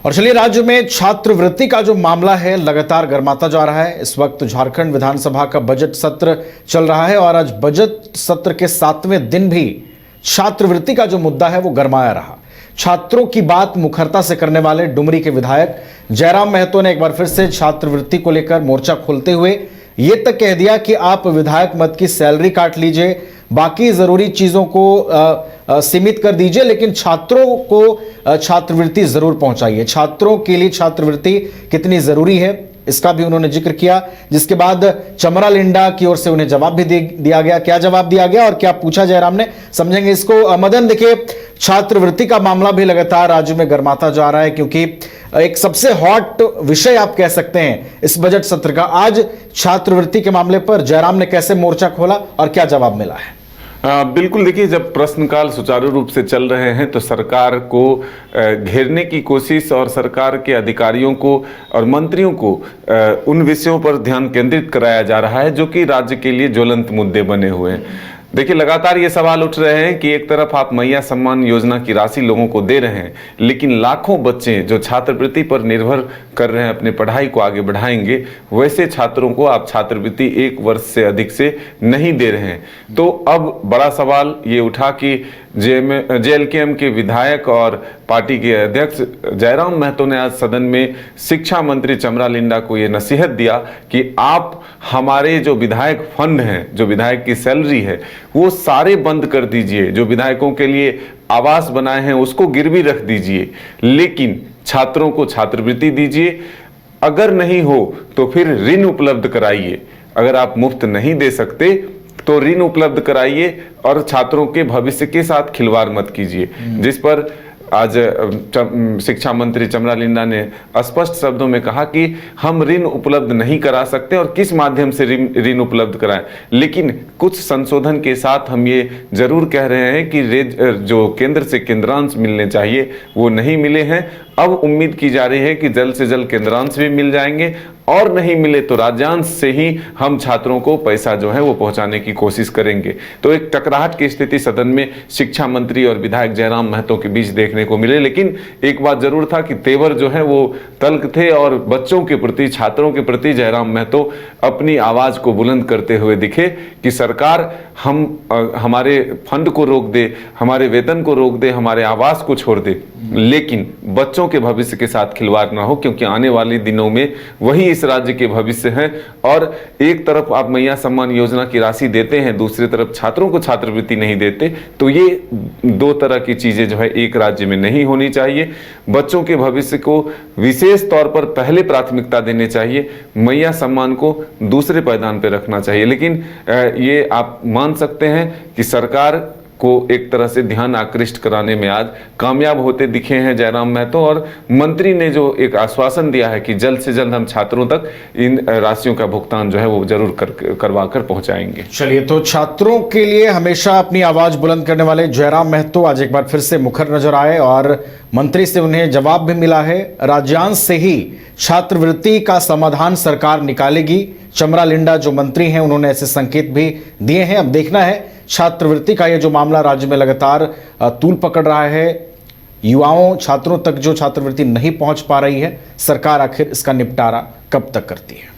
और चलिए, राज्य में छात्रवृत्ति का जो मामला है लगातार गर्माता जा रहा है। इस वक्त झारखंड विधानसभा का बजट सत्र चल रहा है और आज बजट सत्र के 7वें दिन भी छात्रवृत्ति का जो मुद्दा है वो गरमाया रहा। छात्रों की बात मुखरता से करने वाले डुमरी के विधायक जयराम महतो ने एक बार फिर से छात्रवृत्ति को लेकर मोर्चा खोलते हुए ये तक कह दिया कि आप विधायक मद की सैलरी काट लीजिए, बाकी जरूरी चीजों को सीमित कर दीजिए, लेकिन छात्रों को छात्रवृत्ति जरूर पहुंचाइए। छात्रों के लिए छात्रवृत्ति कितनी जरूरी है इसका भी उन्होंने जिक्र किया, जिसके बाद चमरा लिंडा की ओर से उन्हें जवाब भी दिया गया। क्या जवाब दिया गया और क्या पूछा जयराम ने, समझेंगे इसको। मदन, देखिए, छात्रवृत्ति का मामला भी लगातार राज्य में गर्माता जा रहा है, क्योंकि एक सबसे हॉट विषय आप कह सकते हैं इस बजट सत्र का। आज छात्रवृत्ति के मामले पर जयराम ने कैसे मोर्चा खोला और क्या जवाब मिला है? बिल्कुल, देखिए, जब प्रश्नकाल सुचारू रूप से चल रहे हैं तो सरकार को घेरने की कोशिश और सरकार के अधिकारियों को और मंत्रियों को उन विषयों पर ध्यान केंद्रित कराया जा रहा है जो कि राज्य के लिए ज्वलंत मुद्दे बने हुए हैं। देखिए, लगातार ये सवाल उठ रहे हैं कि एक तरफ आप मैया सम्मान योजना की राशि लोगों को दे रहे हैं, लेकिन लाखों बच्चे जो छात्रवृत्ति पर निर्भर कर रहे हैं अपनी पढ़ाई को आगे बढ़ाएंगे, वैसे छात्रों को आप छात्रवृत्ति 1 वर्ष से अधिक से नहीं दे रहे हैं। तो अब बड़ा सवाल ये उठा कि JLKM के विधायक और पार्टी के अध्यक्ष जयराम महतो ने आज सदन में शिक्षा मंत्री चमरा लिंडा को ये नसीहत दिया कि आप हमारे जो विधायक फंड हैं, जो विधायक की सैलरी है, वो सारे बंद कर दीजिए। जो विधायकों के लिए आवास बनाए हैं उसको गिरवी रख दीजिए, लेकिन छात्रों को छात्रवृत्ति दीजिए। अगर नहीं हो तो फिर ऋण उपलब्ध कराइए। अगर आप मुफ्त नहीं दे सकते तो ऋण उपलब्ध कराइए और छात्रों के भविष्य के साथ खिलवाड़ मत कीजिए। जिस पर आज शिक्षा मंत्री चमरा लिंडा ने स्पष्ट शब्दों में कहा कि हम ऋण उपलब्ध नहीं करा सकते और किस माध्यम से ऋण उपलब्ध कराएं, लेकिन कुछ संशोधन के साथ हम ये जरूर कह रहे हैं कि जो केंद्र से केंद्रांश मिलने चाहिए वो नहीं मिले हैं। अब उम्मीद की जा रही है कि जल्द से जल्द केंद्रांश भी मिल जाएंगे और नहीं मिले तो राज्यांश से ही हम छात्रों को पैसा जो है वो पहुंचाने की कोशिश करेंगे। तो एक टकराहट की स्थिति सदन में शिक्षा मंत्री और विधायक जयराम महतो के बीच देखने को मिले, लेकिन एक बात जरूर था कि तेवर जो है वो तल्ख थे और बच्चों के प्रति, छात्रों के प्रति जयराम महतो अपनी आवाज को बुलंद करते हुए दिखे कि सरकार हमारे फंड को रोक दे, हमारे वेतन को रोक दे, हमारे आवास को छोड़ दे, लेकिन बच्चों के भविष्य के साथ खिलवाड़ ना हो, क्योंकि आने वाले दिनों में वही इस राज्य के भविष्य हैं। और एक तरफ आप मैया सम्मान योजना की राशि देते हैं, दूसरी तरफ छात्रों को छात्रवृत्ति नहीं देते, तो ये दो तरह की चीजें जो है एक राज्य में नहीं होनी चाहिए। बच्चों के भविष्य को विशेष तौर पर पहले प्राथमिकता देनी चाहिए, मैया सम्मान को दूसरे पायदान पर रखना चाहिए। लेकिन ये आप मान सकते हैं कि सरकार को एक तरह से ध्यान आकृष्ट कराने में आज कामयाब होते दिखे हैं जयराम महतो, और मंत्री ने जो एक आश्वासन दिया है कि जल्द से जल्द हम छात्रों तक इन राशियों का भुगतान जो है वो जरूर करवा कर पहुंचाएंगे। चलिए, तो छात्रों के लिए हमेशा अपनी आवाज बुलंद करने वाले जयराम महतो आज एक बार फिर से मुखर नजर आए और मंत्री से उन्हें जवाब भी मिला है। राज्यांश से ही छात्रवृत्ति का समाधान सरकार निकालेगी। चमरा लिंडा जो मंत्री हैं उन्होंने ऐसे संकेत भी दिए हैं। अब देखना है छात्रवृत्ति का ये जो मामला राज्य में लगातार तूल पकड़ रहा है, युवाओं, छात्रों तक जो छात्रवृत्ति नहीं पहुंच पा रही है, सरकार आखिर इसका निपटारा कब तक करती है।